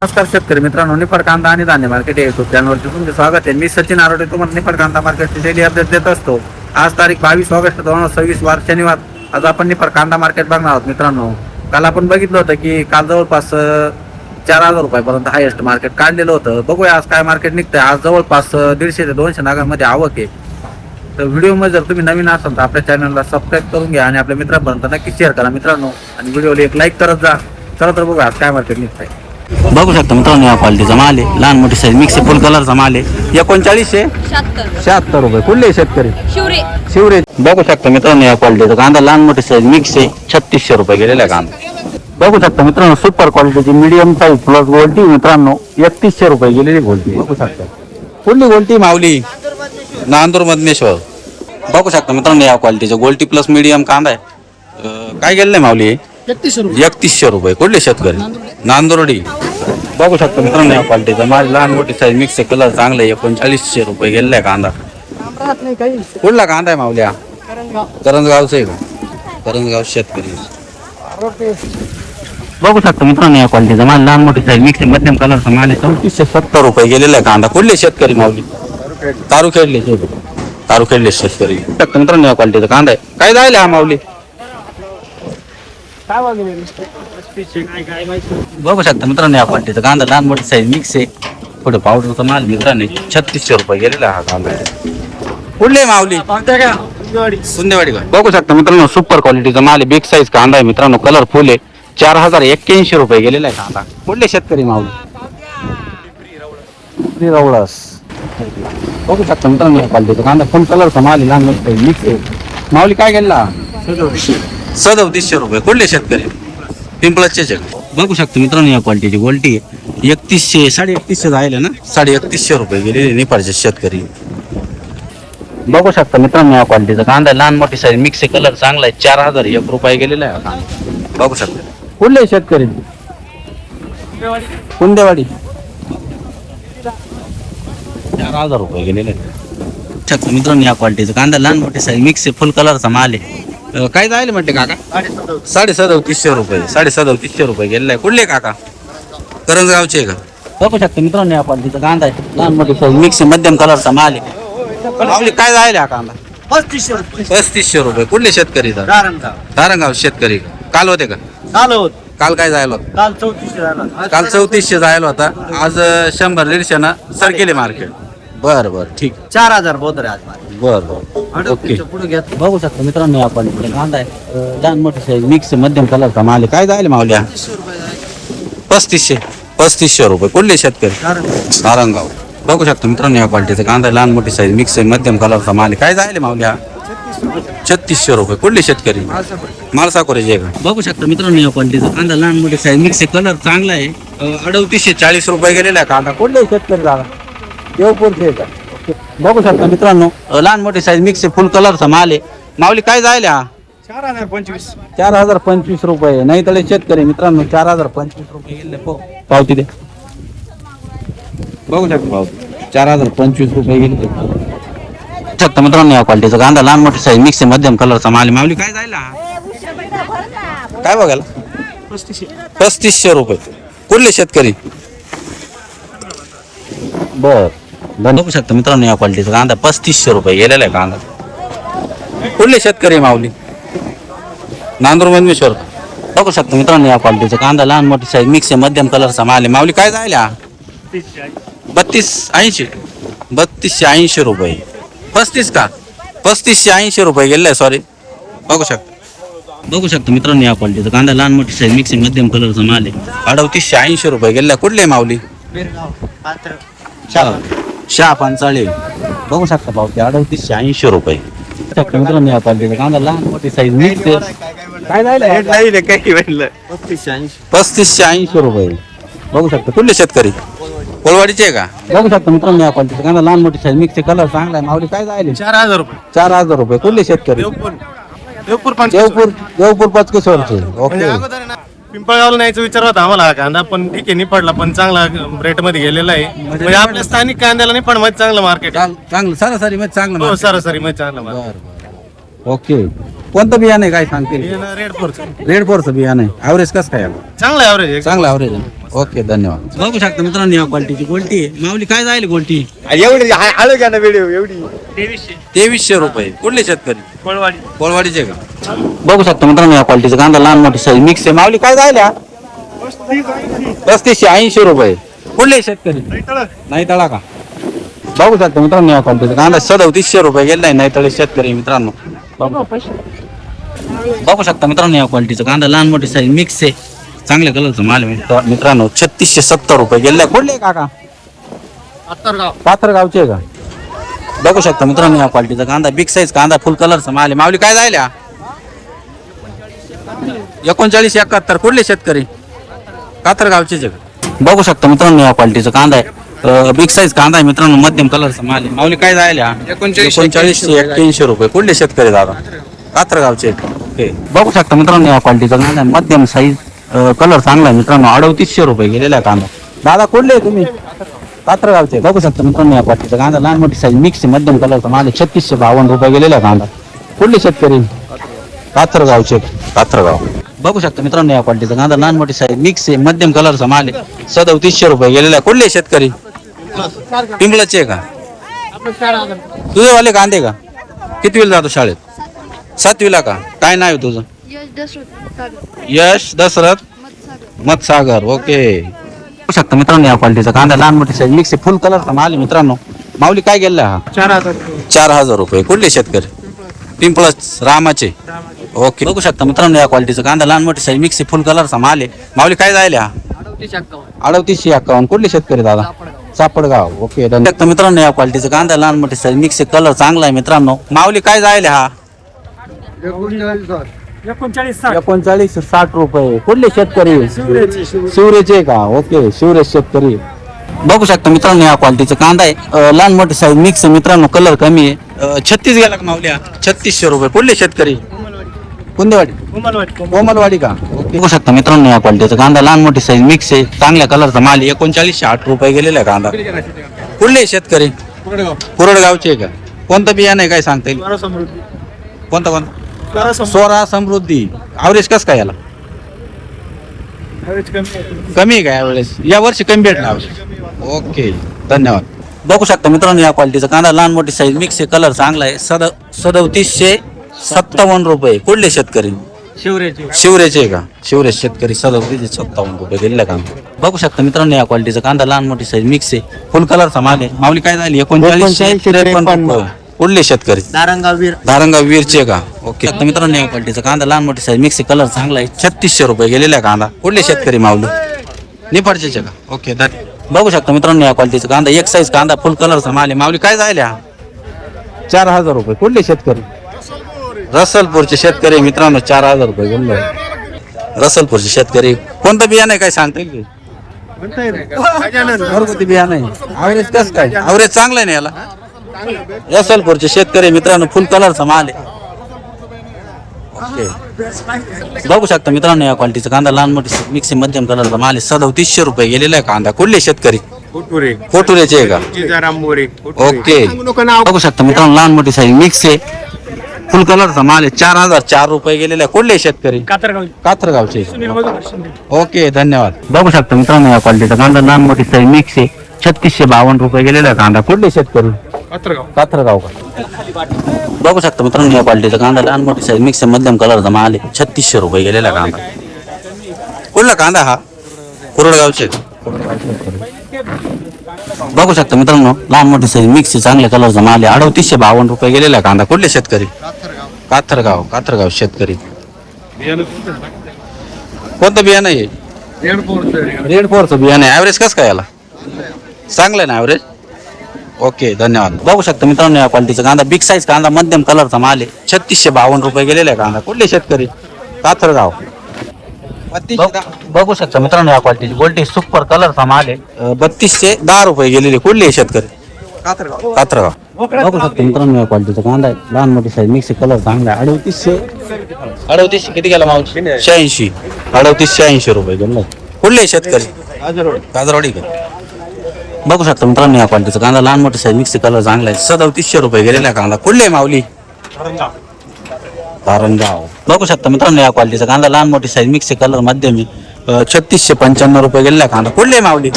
नमस्कार शेतकरी मित्रांनो, निफाड कांदा आणि धान्य मार्केट या युट्यूब चॅनलवरती तुमचे स्वागत आहे. मी सचिन आरोडे तुम्हाला निफाड कांदा मार्केटची डेली अपडेट देत असतो. आज तारीख 22 ऑगस्ट 2026 वार शनिवार. आज आपण निफाड कांदा मार्केट बघणार आहोत. मित्रांनो, काल आपण बघितलं होतं की काल जवळपास 4,000 रुपयापर्यंत हायेस्ट मार्केट काढलेलं होतं. बघूया आज काय मार्केट निघतंय. आज जवळपास 150 ते 200 नागांमध्ये आवक आहे. तर व्हिडिओमध्ये जर तुम्ही नवीन असाल तर आपल्या चॅनलला सबस्क्राईब करून घ्या आणि आपल्या मित्रांपर्यंत नक्की शेअर करा मित्रांनो, आणि व्हिडिओला एक लाईक करत जा. चला तर बघूया आज काय मार्केट निघतंय. बघू शकता मित्रांनो, या क्वालिटीचा माल आहे. लहान मोठी साईज मिक्स फुल कलरचा माल आहे. 3976 रुपये. कुठले शेतकरी? शिवरे. बघू शकता मित्रांनो, या क्वालिटीचा कांदा लहान मोठी साईज मिक्स आहे. 3600 रुपये गेलेला कांदा. बघू शकता मित्रांनो, सुपर क्वालिटीची मीडियम साईज प्लस गोल्टी मित्रांनो 3100 रुपये गेलेली गोल्टी. बघू शकता. कुठली गोल्टी? माऊली, नांदूर मधमेश्वर. बघू शकता मित्रांनो, या क्वालिटीचा गोल्टी प्लस मीडियम कांदा आहे. काय गेलेलं आहे माऊली? 3100 रुपये. कुठले शेतकरी? नांदुर्डी. बघू शकता मित्रांनो, या क्वालिटीचा माल लहान मोठी साईज मिक्स कलर चांगला आहे. 3900 रुपये गेलेला आहे कांदा. कुठला कांदा आहे माऊल्या? करंजगावचा आहे का? करंजगाव शेतकरी. बघू शकता मित्रांनो, या क्वालिटीचा माल लहान मोठी साईज मिक्स मध्यम कलरचा माल आहे. 3470 रुपये गेलेला आहे कांदा. कुठले शेतकरी माऊली? तारुखेडले. तारुखेडले शेतकरी. मित्रांनो, या क्वालिटीचा कांदा आहे. काय जायला हा माऊली? बघू शकता मित्रांनो, या क्वालिटीचा कांदा लहान मोठी साईज मिक्स आहे. थोडं पावडरचा माल मित्रांनो 3600 रुपये गेलेला हा कांदा. कुठले माऊली? सुंदेवाडी. बघू शकता मित्रांनो, सुपर क्वालिटीचा माल आहे. बिग साईज कांदा आहे मित्रांनो. कलरफुल आहे. 4081 रुपये गेलेला आहे कांदा. कुठले शेतकरी माऊली? रवळस. बघू शकता मित्रांनो, या क्वालिटीचा कांदा फुल कलरचा माल आहे. लहान मोठी साईज मिक्स आहे. माऊली काय गेला? 3700 रुपये. कुठले शेतकरी? पिंपळाचे. बघू शकतो मित्रांनो, या क्वालिटीची गोल्टी 3100 3150 जायला ना 3150 रुपये गेलेले निफाडचे शेतकरी. बघू शकता मित्रांनो, या क्वालिटीचा कांदा लहान मोठी साईज मिक्स कलर चांगला आहे. 4001 रुपये गेलेला आहे कांदा. बघू शकता. कुठले शेतकरी? कुंदेवाडी. 4000 रुपये गेलेले शकतो मित्रांनो, या क्वालिटीचा कांदा लहान मोठी साईज मिक्स फुल कलरचा माल आहे. काय जायला म्हणते काका? 3750 रुपये. 3750 रुपये गेलेला आहे. कुठले काका? करंजगावचे का? बघू शकता मित्रांनो, या क्वालिटीचा कांदा आहे. लहान मोठी साईज मिक्स मध्यम कलरचा माल आहे. काय जायला हा कांदा? 3500 रुपये. कुठले शेतकरी? धारणगाव शेतकरी. काल होते का? काल काय जायला होतं? काल 3400 जायला होता. आज 100-150 ना सर केले मार्केट. बर ठीक. 4000 बहुत रे आज. बर ओके. बघू शकता मित्रांनो, या क्वालिटीचा कांदा आहे. लहान मोठी साईज मिक्स मध्यम कलरचा माल आहे. काय जायला मावल्या? 3500 रुपये. कुठले शेतकरी? नारंगाव. बघू शकता मित्रांनो, या क्वालिटीचा कांदा लहान मोठी साईज मिक्स मध्यम कलरचा माल आहे. काय जायला मावल्या? 3600 रुपये. कुठले शेतकरी? माळसाकोरेचे का? बघू शकता मित्रांनो, या क्वालिटीचा कांदा लहान मोठी साईज मिक्स कलर चांगला आहे. 3840 रुपये गेलेला आहे कांदा. कुठले शेतकरी? दादा देवपूरचे का? बघू शकता मित्रांनो, लहान मोठी साईज मिक्स फुल कलरचा माल आहे. माऊली काय जायला? 4025 रुपये. नाही तळे शेतकरी मित्रांनो 4025 रुपये गेले. पावती दे. बघू शकता पावती 4025 रुपये गेले. शकता मित्रांनो, या क्वालिटीचा कांदा लहान मोठी साईज मिक्स मध्यम कलरचा माल आहे. माऊली काय जायला? काय बघायला? 3500 रुपये. कुठले शेतकरी? बर. बघू शकता मित्रांनो, या क्वालिटीचा कांदा 3500 रुपये गेलेला आहे कांदा. कुठले शेतकरी? माऊली, नांदूर मधमेश्वर. बघू शकता मित्रांनो, या क्वालिटीचा कांदा लहान मोठी साईज मिक्स मध्यम कलरचा माल आहे. माऊली काय जायला? 3280 रुपये. 35 का? 3580 रुपये गेलेला. सॉरी. बघू शकता मित्रांनो, या क्वालिटीचा कांदा लहान मोठी साईज मिक्स मध्यम कलरचा माल आहे. 3880 रुपये गेलेला. कुठले माऊली? शहा पांचाळे. बघू शकता पावती 3880 रुपये. मित्रांनो, या क्वालिटीचा कांदा लहान मोठी साईज मिक्स काय जायला? 3580 रुपये. बघू शकता. कुठले शेतकरी? कोळवाडीचे का? बघू शकता मित्रांनो, या क्वालिटीचा कांदा लहान मोठी साईज मिक्स कलर चांगला आहे. माऊली काय जायला? 4000 रुपये. 4000 रुपये. कुठले शेतकरी? देवपूर पचकेश्वरचे. ओके. पिंपळगावला न्यायचा विचार होता आम्हाला कांदा, पण ठीक आहे निफाडला पण चांगला रेट मध्ये गेलेला आहे. म्हणजे आपल्या स्थानिक कांद्याला निफाड मध्ये चांगलं मार्केट. चांगलं सरासरी मध्ये चांगलं. हो, सरासरी मध्ये चांगलं मार्केट. ओके. कोणतं बियाणं आहे काय सांगते? रेड फोरचं रेड फोरचं बियाणं आहे. ॲव्हरेज कसं काय? चांगलं ॲव्हरेज. चांगलं ॲव्हरेज आहे. ओके धन्यवाद. बघू शकता मित्रांनो या क्वालिटीची गोल्टी आहे. माऊली काय जाईल गोल्टी? एवढी आलो घ्या ना व्हिडिओ एवढी 2300 रुपये. कुठले शेतकरी? कोळवाडीचे का? बघू शकता मित्रांनो या क्वालिटीचा कांदा लहान मोठी साईज मिक्स आहे. माऊली काय जायला? 3580 रुपये. कुठले शेतकरी? नाही तळा का? बघू शकता मित्रांनो या क्वालिटीचा कांदा 3700 रुपये गेलाय. नाही तळे शेतकरी मित्रांनो बघू शकता मित्रांनो या क्वालिटीचा कांदा लहान मोठी साईज मिक्स आहे. चांगल्या कलरचा माल आहे मित्रांनो. 3670 रुपये गेलाय. कुठले काका? पाथरगावचे का? बघू शकता मित्रांनो या क्वालिटीचा कांदा बिग साईज कांदा फुल कलरचा माल आहे. माऊली काय जायला? 3971. कुठले शेतकरी? कातरगावचे का? बघू शकता मित्रांनो या क्वालिटीचा कांदा आहे. बिग साईज कांदा आहे मित्रांनो. मध्यम कलरचा माल आहे. माऊली काय जायला? 3981 रुपये. कुठले शेतकरी दादा? कातरगावचे. ओके बघू शकता मित्रांनो या क्वालिटीचा कांदा आहे. मध्यम साईज कलर चांगला आहे मित्रांनो. 3800 रुपये गेलेला आहे कांदा. दादा कुठले तुम्ही? कात्रगावचे. बघू शकता मित्रांनो या क्वालिटीचा कांदा लहान मोठी साईज मिक्स आहे. मध्यम कलरचा माल आहे. 3652 रुपये गेलेला आहे कांदा. कुठले शेतकरी? कात्रगावचे. कात्रगाव. बघू शकता मित्रांनो या क्वालिटीचा कांदा लहान मोठी साईज मिक्स आहे. मध्यम कलरचा माल आहे. 3700 रुपये गेलेला आहे. कुठले शेतकरी? पिंपळाचे का? तुझे वाले कांदे का? कितवीला जातो शाळेत? 7वीला का? काय नाव आहे तुझं? यश दशरथ मतसागर. ओके बघू शकता मित्रांनो या क्वालिटीचा कांदा लहान मोठी साईज मिक्स आहे. फुल कलरचा माल आहे मित्रांनो. माऊली काय गेला हा? 4000 रुपये. कुठले शेतकरी? पिंपळच रामाचे. ओके बघू शकता मित्रांनो या क्वालिटीचा कांदा लहान मोठी साईज मिक्स आहे. फुल कलरचा माल आहे. माऊली काय जायला? 3851. कुठले शेतकरी दादा? सापडगाव. ओके धन्यवाद मित्रांनो या क्वालिटीचा कांदा लहान मोठी साईज मिक्स आहे. कलर चांगला आहे मित्रांनो. माऊली काय जायला हा? 3960 रुपये. कुठले शेतकरी? शिवरेचे का? ओके शिवरेश शेतकरी. बघू शकता मित्रांनो या क्वालिटीचा कांदा आहे. लहान मोठी साईज मिक्स आहे मित्रांनो. कलर कमी आहे. 36 गेला का माऊल्या? 3600 रुपये. कुठले शेतकरी? कुंदेवाडी. कोमलवाडी का? ओके बघू शकता मित्रांनो या क्वालिटीचा कांदा लहान मोठी साईज मिक्स आहे. चांगल्या कलरचा माल 3908 रुपये गेलेला कांदा. कुठले शेतकरी? कुरडगावचे का? कोणतं बियाणं आहे काय सांगता येईल? कोणतं? स्वरा समृद्धी. ॲव्हरेज कसं काय याला? कमी आहे का यावेळेस? या वर्षी कमी भेटला. ओके धन्यवाद. बघू शकता मित्रांनो या क्वालिटीचा कांदा लहान मोठी साईज मिक्स आहे. कलर चांगला आहे. 3757 रुपये. कुठले शेतकरी? शिवरेचे का? शिवरेश शेतकरी. 3757 रुपये गेलेला कांदा. बघू शकता मित्रांनो या क्वालिटीचा कांदा लहान मोठी साईज मिक्स आहे. फुल कलरचा माल आहे. माऊली काय झाली? 3953. कुठले शेतकरी? धारणगाव वीरचे का? ओके आता मित्रांनो या क्वालिटीचा कांदा लहान मोठी साईज मिक्स कलर चांगला आहे. 3600 रुपये गेलेला कांदा. कुठले शेतकरी माऊली? निफाडचे का? ओके बघू शकता मित्रांनो या क्वालिटीचा कांदा एक साईज कांदा फुल कलरचा माल आहे. माऊली काय जायला? 4000 रुपये. कुठले शेतकरी? रसलपूरचे शेतकरी मित्रांनो. 4000 रुपये गेले. रसलपूरचे शेतकरी. कोणतं बियाणं आहे काय सांगता येईल? घरगुती बियाणं आहे. ॲव्हरेज कसं काय? ॲव्हरेज चांगलं आहे ना याला? रसलपूरचे शेतकरी मित्रांनो. फुल कलरचा माल आहे. ओके बघू शकता मित्रांनो या क्वालिटीचा कांदा लहान मोठी मिक्सी मध्यम कलरचा माल आहे. 3700 रुपये गेलेला आहे कांदा. कुठले शेतकरी? कोटुरेचे का? ओके बघू शकता मित्रांनो लहान मोठी साईज मिक्स आहे. फुल कलरचा माल आहे. 4004 रुपये गेलेला आहे. कुठले शेतकरी? कात्रगावचे. ओके धन्यवाद. बघू शकता मित्रांनो या क्वालिटीचा कांदा लहान मोठी साईज मिक्स आहे. 3652 रुपये गेलेला आहे कांदा. कुठले शेतकरी? कात्रगाव का? बघू शकता मित्रांनो या क्वालिटीचा कांदा लहान मोठी साईज मिक्स मध्यम कलरचा माल आहे. 3600 रुपये गेलेला कांदा. कुठला कांदा हा? कुरडगावचे. बघू शकता मित्रांनो लहान मोठी साईज मिक्स चांगल्या कलरचा माल आहे. 3852 रुपये गेलेला कांदा. कुठले शेतकरी? कात्रगाव शेतकरी. कोणतं बियाणं आहे? रेड फोरचं बियाणं आहे. ॲव्हरेज कसं काय याला? चांगलं आहे ना ॲव्हरेज? ओके धन्यवाद. बघू शकता मित्रांनो या क्वालिटीचा कांदा बिग साईज कांदा मध्यम कलरचा माल आहे. 3652 रुपये गेलेला आहे कांदा. कुठले शेतकरी? कात्रगाव. बघू शकता मित्रांनो या क्वालिटीची गोल्टी सुपर कलरचा माल आहे. 3210 रुपये गेलेले. कुठले शेतकरी? कात्रगाव. बघू शकता मित्रांनो या क्वालिटीचा कांदा आहे. लहान मोठी साईज मिक्स कलर चांगला आहे. 3800 किती गेला माऊस? 3880 रुपये गेला. कुठले शेतकरी? काजरवाडी का? बघू शकता मित्रांनो या क्वालिटीचा कांदा लहान मोठी साईज मिक्स कलर चांगला आहे. 3700 रुपये गेलेला कांदा. कुठले माऊली? धारणगाव. बघू शकता मित्रांनो या क्वालिटीचा कांदा लहान मोठी साईज मिक्स कलर मध्यम 3695 रुपये गेलेला कांदा. कुठले माऊली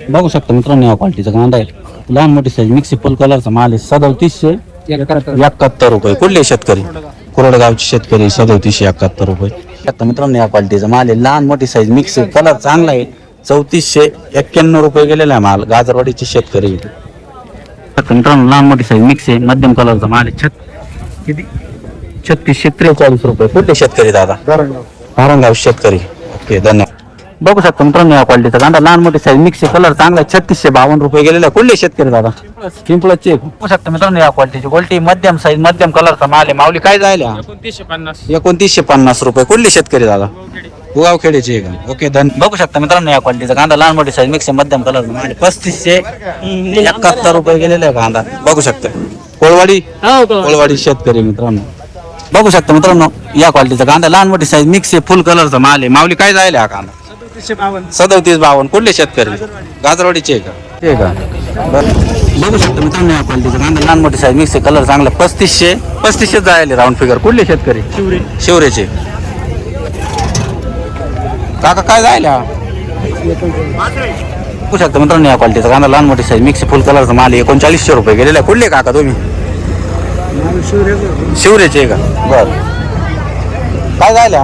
बघू शकता मित्रांनो या क्वालिटीचा कांदा आहे. लहान मोठी साईज मिक्स फुल कलरचा माल आहे. 3771 रुपये. कुठले शेतकरी कुरडगावचे शेतकरी 3771 रुपये. आता मित्रांनो या क्वालिटीचा माल आहे. लहान मोठी साईज मिक्स कलर चांगला आहे. 3491 रुपये गेलेला आहे माल. गाजरवाडीचे शेतकरी. आता मित्रांनो लहान मोठी साईज मिक्स आहे. मध्यम कलरचा माल आहे. किती 3643 रुपये. कुठले शेतकरी दादा धारणगाव शेतकरी. ओके धन्यवाद. बघू शकता मित्रांनो या क्वालिटीचा कांदा लहान मोठी साईज मिक्स कलर चांगला 3652 रुपये गेलेला. कुठले शेतकरी दादा पिंपळाचे. बघू शकता मित्रांनो या क्वालिटीची क्वालिटी मध्यम साईज मध्यम कलरचा माल आहे. माऊली काय जायला 2950 रुपये. कुठले शेतकरी दादा उगावखेडेचे आहे का. ओके बघू शकता मित्रांनो या क्वालिटीचा कांदा लहान मोठी साईज मिक्स मध्यम कलरचा माल 3571 रुपये गेलेला आहे कांदा. बघू शकता कोळवाडी शेतकरी मित्रांनो. बघू शकता मित्रांनो या क्वालिटीचा कांदा लहान मोठी साईज मिक्स आहे फुल कलरचा माल आहे. माऊली काय जायला हा कांदा 3752. कुठले शेतकरी गाजरवाडीचे आहे का ते का. बघू शकता मित्रांनो या क्वालिटीचा कांदा लहान मोठी साईज मिक्स कलर चांगला 3500 जायले राऊंड फिगर. कुठले शेतकरी शिवरेचे. काका काय जायला बघू शकता मित्रांनो या क्वालिटीचा कांदा लहान मोठी साईज मिक्स फुल कलरचा माल 3900 रुपये गेलेला. कुठले काका तुम्ही शिवरेचे का. बर काय जायला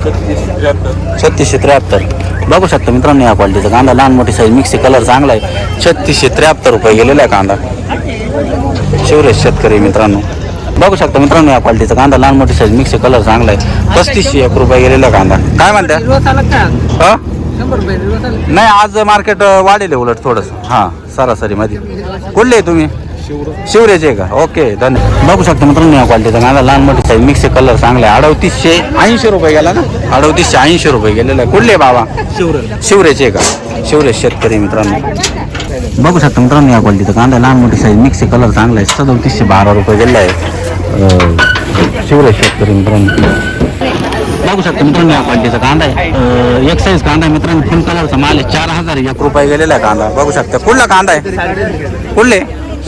3673. बघू शकता मित्रांनो या क्वालिटीचा कांदा लहान मोठी साईज मिक्स कलर चांगला आहे. 3673 रुपये गेलेला आहे कांदा. शिवरेश शेतकरी मित्रांनो. बघू शकता मित्रांनो या क्वालिटीचा कांदा लहान मोठी साईज मिक्स कलर चांगला आहे. 3501 रुपये गेलेला कांदा. काय म्हणता नाही आज मार्केट वाढेल उलट थोडस. हा सरासरी मध्ये. कुठले तुम्ही शिवरेचे का. ओके धन्यवाद. बघू शकता मित्रांनो या क्वालिटीचा कांदा लहान मोठी साईज मिक्स कलर चांगला आहे. 3880 रुपये गेला ना. 3880 रुपये गेलेला आहे. कुठले बाबा शिवरेचे का. शिवरेश शेतकरी मित्रांनो. बघू शकता मित्रांनो या क्वालिटीचा कांदा लहान मोठी साईज मिक्स कलर चांगला आहे. 3712 रुपये गेला आहे. शिवरेश शेतकरी मित्रांनो. बघू शकता मित्रांनो या क्वालिटीचा कांदा आहे. एक साईज कांदा मित्रांनो फुल कलरचा माल आहे. 4001 रुपये गेलेला आहे कांदा. बघू शकता कुठला कांदा आहे कुठले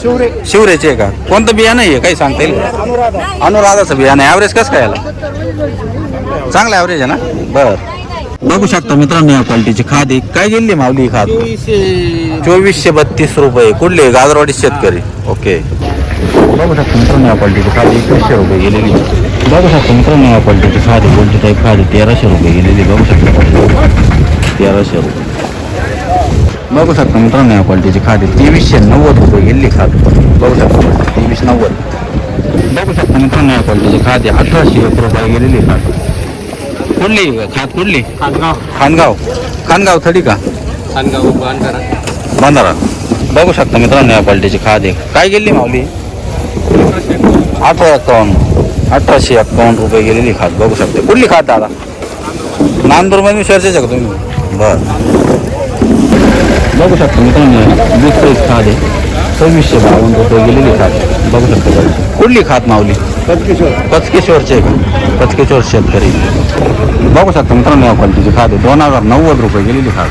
शिवरेचे का. कोणतं बियाणं आहे काही सांगता येईल. अनुराधाचं बियाणं. ॲव्हरेज कसं काय याला चांगलं ॲव्हरेज आहे ना. बर बघू शकता मित्रांनो या क्वालिटीची खाद आहे. काय गेली माऊली खाद 2432 रुपये. कुठले गाजरवाडी शेतकरी. ओके बघू शकता मित्रांनो या क्वालिटीची खाद 2100 रुपये गेलेली. बघू शकता मित्रांनो या क्वालिटीची खाद कोणती टाईप खाद 1300 रुपये गेलेली. बघू शकता 1300 रुपये. बघू शकता मित्रांनो या क्वालिटीची खाद 2390 रुपये गेली खाद. बघू शकता 2390. बघू शकता मित्रांनो या क्वालिटीची खाद 1801 रुपये गेलेली खाद. कुठली खाद कुठली खानगाव थडी का बंधारा. बघू शकता मित्रांनो या क्वालिटीची खाद आहे. काय गेली माऊली 1851 रुपये गेलेली खाद. बघू शकता कुठली खाद दादा नांदूर मध्ये चर्चेचे का तुम्ही. बर बघू शकता मित्रांनो बिग साईज खाद आहे. 2652 रुपये गेलेली खाद. बघू शकता कुठली खाद माऊली कचकेश्वरचे का कचकेश्वर शेतकरी. बघू शकता मित्रांनो या क्वालिटीची खाद आहे. 2090 रुपये गेलेली खाद.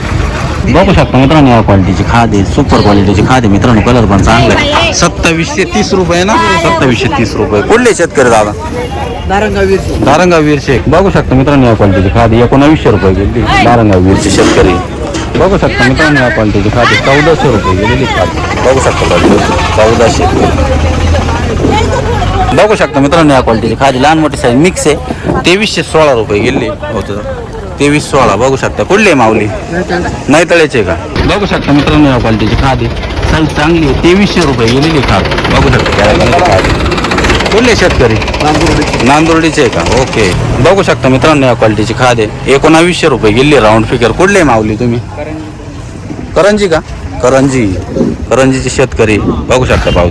बघू शकता मित्रांनो या क्वालिटीची खाद आहे. सुपर क्वालिटीची खाद आहे मित्रांनो. कलर पण चांगला आहे. 2730 रुपये ना 2730 रुपये. कुठले शेतकरी दादा धारणगाव वीरचे. बघू शकता मित्रांनो या क्वालिटीची खाद 1900 रुपये गेली. धारणगाव वीरचे शेतकरी. बघू शकता मित्रांनो या क्वालिटीची खाद 1400 रुपये गेलेली खाद. बघू शकता 1400. बघू शकता मित्रांनो या क्वालिटीची खाद लहान मोठी साईज मिक्स आहे. 2316 रुपये गेली होतं. 2316. बघू शकता कुठले माऊली नाही तळेचे का. बघू शकता मित्रांनो या क्वालिटीची खाद साईज चांगली आहे. 2300 रुपये गेलेली खाद. बघू शकता कुठले शेतकरी नांदुर्डीचे का. ओके बघू शकता मित्रांनो या क्वालिटीची खाद आहे. 1900 रुपये गेली राऊंड फिगर. कुठले माऊली तुम्ही करंजी का करंजीचे शेतकरी. बघू शकता पाहू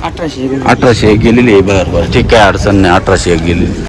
1801 गेलेली आहे. बरं ठीक आहे अडचण नाही. 1801 गेलेली.